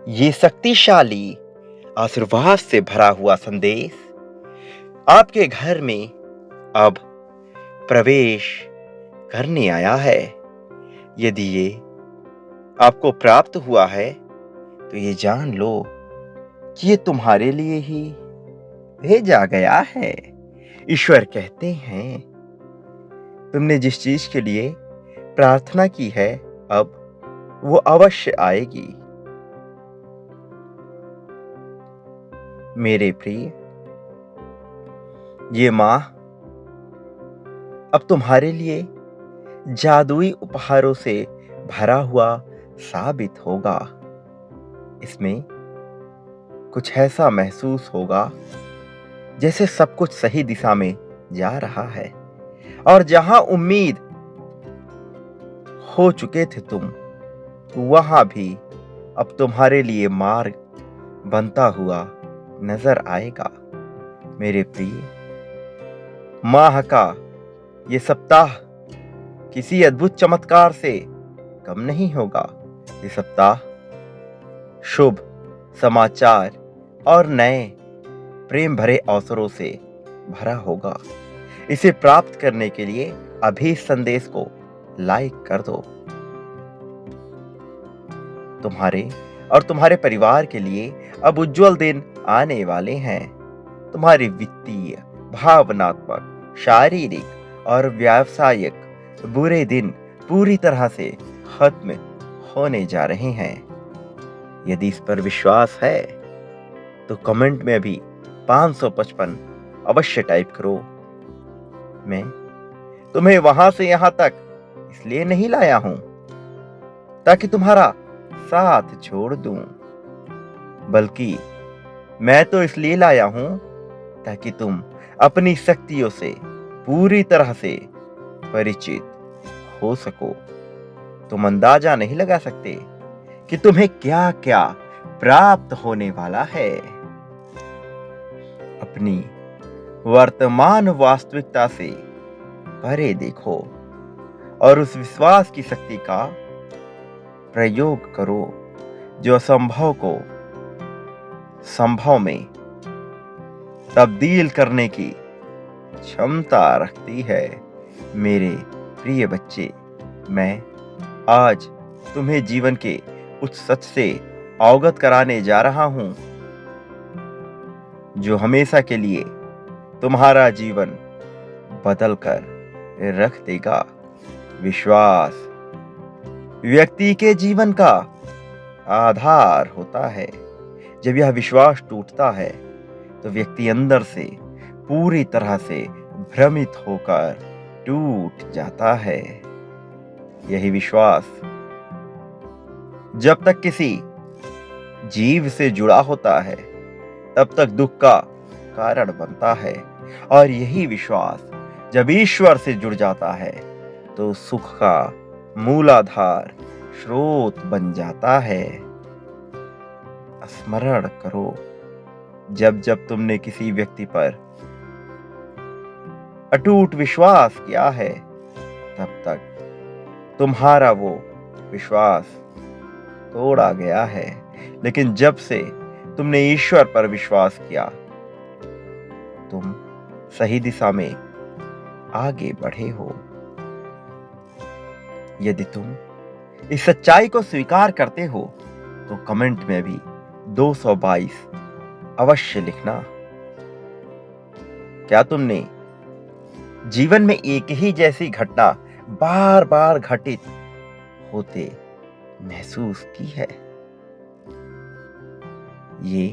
ये शक्तिशाली आशीर्वाद से भरा हुआ संदेश आपके घर में अब प्रवेश करने आया है। यदि ये आपको प्राप्त हुआ है तो ये जान लो कि ये तुम्हारे लिए ही भेजा गया है। ईश्वर कहते हैं, तुमने जिस चीज के लिए प्रार्थना की है अब वो अवश्य आएगी। मेरे प्रिय, ये माह अब तुम्हारे लिए जादुई उपहारों से भरा हुआ साबित होगा। इसमें कुछ ऐसा महसूस होगा जैसे सब कुछ सही दिशा में जा रहा है और जहां उम्मीद हो चुके थे तुम, वहां भी अब तुम्हारे लिए मार्ग बनता हुआ नजर आएगा। मेरे प्रिय, माह का ये सप्ताह किसी अद्भुत चमत्कार से कम नहीं होगा। ये सप्ताह शुभ समाचार और नए प्रेम भरे अवसरों से भरा होगा। इसे प्राप्त करने के लिए अभी इस संदेश को लाइक कर दो। तुम्हारे और तुम्हारे परिवार के लिए अब उज्जवल दिन आने वाले हैं। तुम्हारी वित्तीय, भावनात्मक, शारीरिक और व्यावसायिक बुरे दिन पूरी तरह से खत्म होने जा रहे हैं। यदि इस पर विश्वास है तो कमेंट में भी 555 अवश्य टाइप करो। मैं तुम्हें वहां से यहां तक इसलिए नहीं लाया हूं ताकि तुम्हारा साथ छोड़ दूं, बल्कि मैं तो इसलिए लाया हूं ताकि तुम अपनी शक्तियों से पूरी तरह से परिचित हो सको। तुम अंदाजा नहीं लगा सकते कि तुम्हें क्या क्या प्राप्त होने वाला है। अपनी वर्तमान वास्तविकता से परे देखो और उस विश्वास की शक्ति का प्रयोग करो जो असंभव को संभव में तब्दील करने की क्षमता रखती है। मेरे प्रिय बच्चे, मैं आज तुम्हें जीवन के उस सच से अवगत कराने जा रहा हूं जो हमेशा के लिए तुम्हारा जीवन बदल कर रख देगा। विश्वास व्यक्ति के जीवन का आधार होता है। जब यह विश्वास टूटता है तो व्यक्ति अंदर से पूरी तरह से भ्रमित होकर टूट जाता है। यही विश्वास जब तक किसी जीव से जुड़ा होता है तब तक दुख का कारण बनता है, और यही विश्वास जब ईश्वर से जुड़ जाता है तो सुख का मूलाधार स्रोत बन जाता है। स्मरण करो, जब जब तुमने किसी व्यक्ति पर अटूट विश्वास किया है तब तक तुम्हारा वो विश्वास तोड़ा गया है। लेकिन जब से तुमने ईश्वर पर विश्वास किया, तुम सही दिशा में आगे बढ़े हो। यदि तुम इस सच्चाई को स्वीकार करते हो तो कमेंट में भी 222 अवश्य लिखना। क्या तुमने जीवन में एक ही जैसी घटना बार बार घटित होते महसूस की है? ये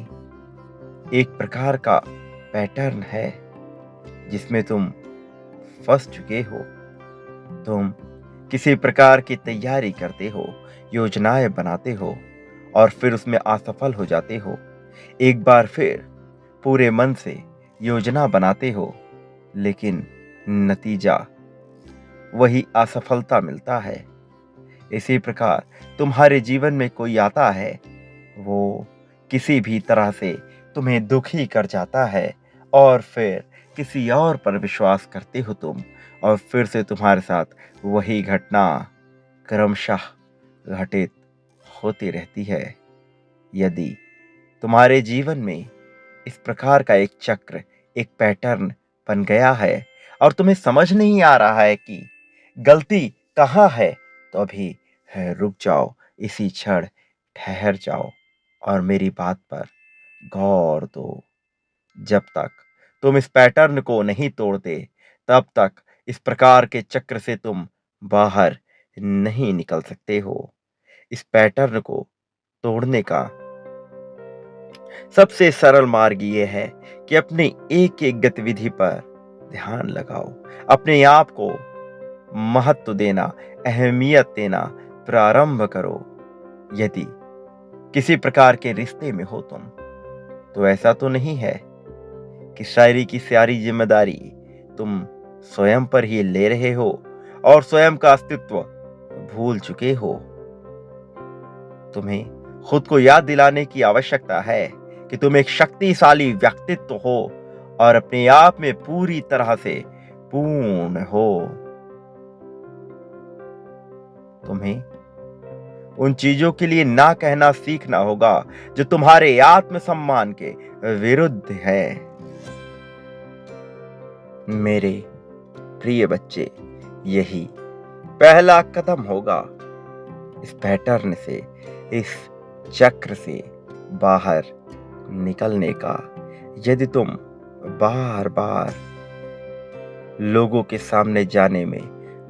एक प्रकार का पैटर्न है जिसमें तुम फंस चुके हो। तुम किसी प्रकार की तैयारी करते हो, योजनाएं बनाते हो और फिर उसमें असफल हो जाते हो। एक बार फिर पूरे मन से योजना बनाते हो, लेकिन नतीजा वही असफलता मिलता है। इसी प्रकार तुम्हारे जीवन में कोई आता है, वो किसी भी तरह से तुम्हें दुखी कर जाता है और फिर किसी और पर विश्वास करते हो तुम, और फिर से तुम्हारे साथ वही घटना क्रमशः घटित होती रहती है। यदि तुम्हारे जीवन में इस प्रकार का एक चक्र, एक पैटर्न बन गया है और तुम्हें समझ नहीं आ रहा है कि गलती कहाँ है, तो अभी रुक जाओ, इसी क्षण ठहर जाओ और मेरी बात पर गौर दो। जब तक तुम इस पैटर्न को नहीं तोड़ते, तब तक इस प्रकार के चक्र से तुम बाहर नहीं निकल सकते हो। इस पैटर्न को तोड़ने का सबसे सरल मार्ग ये है कि अपनी एक-एक गतिविधि पर ध्यान लगाओ। अपने आप को महत्व देना, अहमियत देना प्रारंभ करो। यदि किसी प्रकार के रिश्ते में हो तुम, तो ऐसा तो नहीं है कि शायरी की सारी जिम्मेदारी तुम स्वयं पर ही ले रहे हो और स्वयं का अस्तित्व भूल चुके हो। तुम्हें खुद को याद दिलाने की आवश्यकता है कि तुम एक शक्तिशाली व्यक्तित्व हो और अपने आप में पूरी तरह से पूर्ण हो। तुम्हें उन चीजों के लिए ना कहना सीखना होगा जो तुम्हारे आत्मसम्मान के विरुद्ध है। मेरे प्रिय बच्चे, यही पहला कदम होगा इस पैटर्न से, इस चक्र से बाहर निकलने का। यदि तुम बार बार लोगों के सामने जाने में,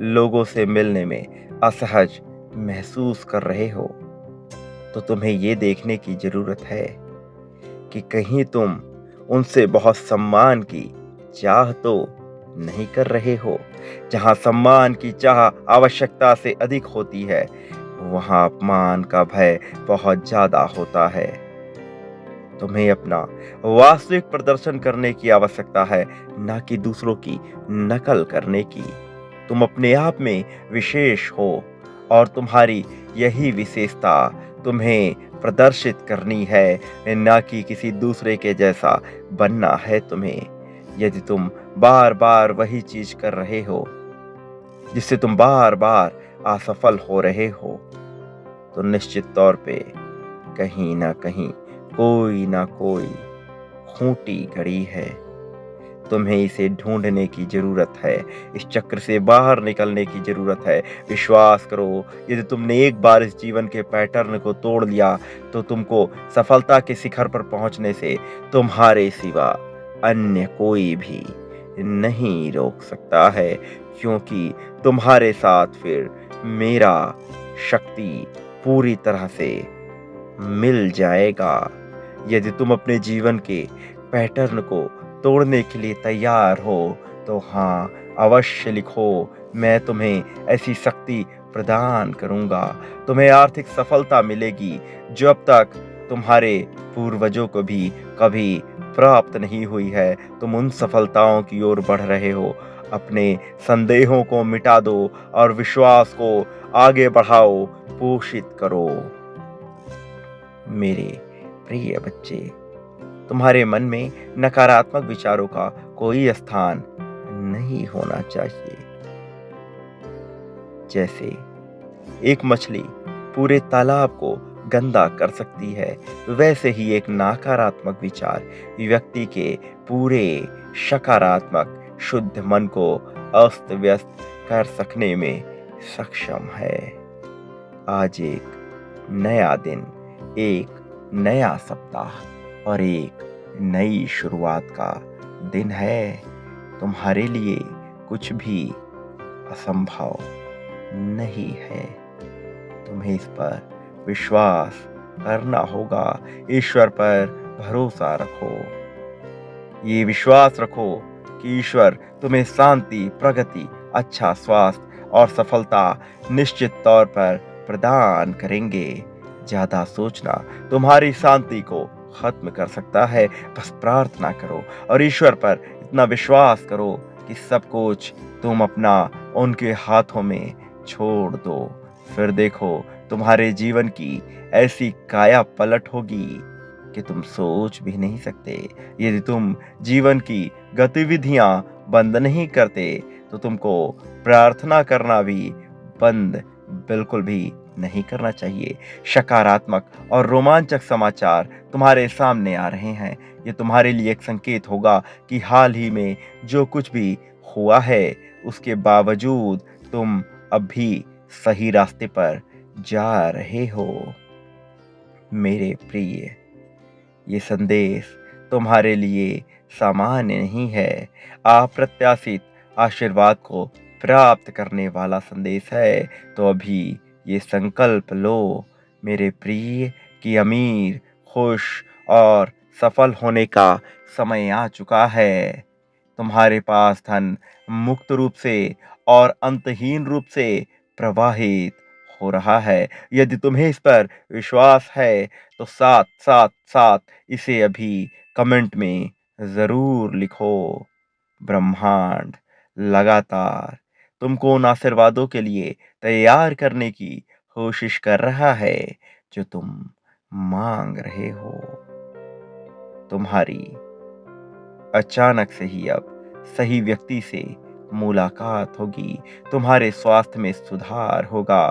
लोगों से मिलने में असहज महसूस कर रहे हो, तो तुम्हें ये देखने की जरूरत है कि कहीं तुम उनसे बहुत सम्मान की चाह तो नहीं कर रहे हो। जहां सम्मान की चाह आवश्यकता से अधिक होती है, वहां अपमान का भय बहुत ज्यादा होता है। तुम्हें अपना वास्तविक प्रदर्शन करने की आवश्यकता है, ना कि दूसरों की नकल करने की। तुम अपने आप में विशेष हो और तुम्हारी यही विशेषता तुम्हें प्रदर्शित करनी है, ना कि किसी दूसरे के जैसा बनना है तुम्हें। यदि तुम बार बार वही चीज कर रहे हो जिससे तुम बार बार असफल हो रहे हो, तो निश्चित तौर पे कहीं ना कहीं कोई ना कोई खूंटी घड़ी है। तुम्हें इसे ढूंढने की जरूरत है, इस चक्र से बाहर निकलने की जरूरत है। विश्वास करो, यदि तुमने एक बार इस जीवन के पैटर्न को तोड़ लिया, तो तुमको सफलता के शिखर पर पहुंचने से तुम्हारे सिवा अन्य कोई भी नहीं रोक सकता है, क्योंकि तुम्हारे साथ फिर मेरा शक्ति पूरी तरह से मिल जाएगा। यदि तुम अपने जीवन के पैटर्न को तोड़ने के लिए तैयार हो, तो हाँ अवश्य लिखो। मैं तुम्हें ऐसी शक्ति प्रदान करूंगा। तुम्हें आर्थिक सफलता मिलेगी जो अब तक तुम्हारे पूर्वजों को भी कभी प्राप्त नहीं हुई है। तुम उन सफलताओं की ओर बढ़ रहे हो। अपने संदेहों को मिटा दो और विश्वास को आगे बढ़ाओ, पोषित करो। मेरे प्रिय बच्चे, तुम्हारे मन में नकारात्मक विचारों का कोई स्थान नहीं होना चाहिए। जैसे एक मछली पूरे तालाब को गंदा कर सकती है, वैसे ही एक नकारात्मक विचार व्यक्ति के पूरे सकारात्मक शुद्ध मन को अस्त व्यस्त कर सकने में सक्षम है। आज एक नया दिन, एक नया सप्ताह और एक नई शुरुआत का दिन है। तुम्हारे लिए कुछ भी असंभव नहीं है। तुम्हें इस पर विश्वास करना होगा। ईश्वर पर भरोसा रखो। ये विश्वास रखो कि ईश्वर तुम्हें शांति, प्रगति, अच्छा स्वास्थ्य और सफलता निश्चित तौर पर प्रदान करेंगे। ज्यादा सोचना तुम्हारी शांति को खत्म कर सकता है। बस प्रार्थना करो और ईश्वर पर इतना विश्वास करो कि सब कुछ तुम अपना उनके हाथों में छोड़ दो। फिर देखो तुम्हारे जीवन की ऐसी काया पलट होगी कि तुम सोच भी नहीं सकते। यदि तुम जीवन की गतिविधियां बंद नहीं करते, तो तुमको प्रार्थना करना भी बंद बिल्कुल भी नहीं करना चाहिए। सकारात्मक और रोमांचक समाचार तुम्हारे सामने आ रहे हैं। ये तुम्हारे लिए एक संकेत होगा कि हाल ही में जो कुछ भी हुआ है, उसके बावजूद तुम अब भी सही रास्ते पर जा रहे हो। मेरे प्रिय, ये संदेश तुम्हारे लिए सामान्य नहीं है, अप्रत्याशित आशीर्वाद को प्राप्त करने वाला संदेश है। तो अभी ये संकल्प लो मेरे प्रिय कि अमीर, खुश और सफल होने का समय आ चुका है। तुम्हारे पास धन मुक्त रूप से और अंतहीन रूप से प्रवाहित हो रहा है। यदि तुम्हें इस पर विश्वास है तो साथ साथ साथ इसे अभी कमेंट में ज़रूर लिखो। ब्रह्मांड लगातार तुमको उन आशीर्वादों के लिए तैयार करने की कोशिश कर रहा है जो तुम मांग रहे हो। तुम्हारी अचानक से ही अब सही व्यक्ति से मुलाकात होगी। तुम्हारे स्वास्थ्य में सुधार होगा,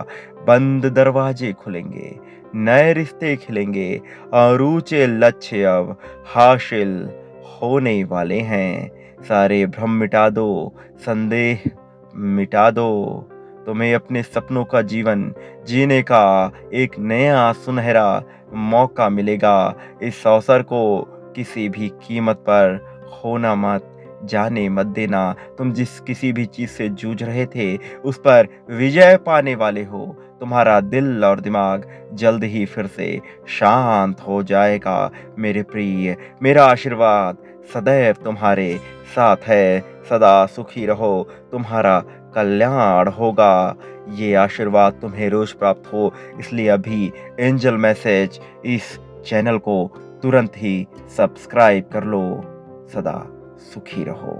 बंद दरवाजे खुलेंगे, नए रिश्ते खिलेंगे और ऊंचे लक्ष्य अब हासिल होने वाले हैं। सारे भ्रम मिटा दो, संदेह मिटा दो। तुम्हें अपने सपनों का जीवन जीने का एक नया सुनहरा मौका मिलेगा। इस अवसर को किसी भी कीमत पर खोना मत, जाने मत देना। तुम जिस किसी भी चीज से जूझ रहे थे, उस पर विजय पाने वाले हो। तुम्हारा दिल और दिमाग जल्द ही फिर से शांत हो जाएगा। मेरे प्रिय, मेरा आशीर्वाद सदैव तुम्हारे साथ है। सदा सुखी रहो, तुम्हारा कल्याण होगा। ये आशीर्वाद तुम्हें रोज प्राप्त हो, इसलिए अभी एंजल मैसेज इस चैनल को तुरंत ही सब्सक्राइब कर लो। सदा सुखी रहो।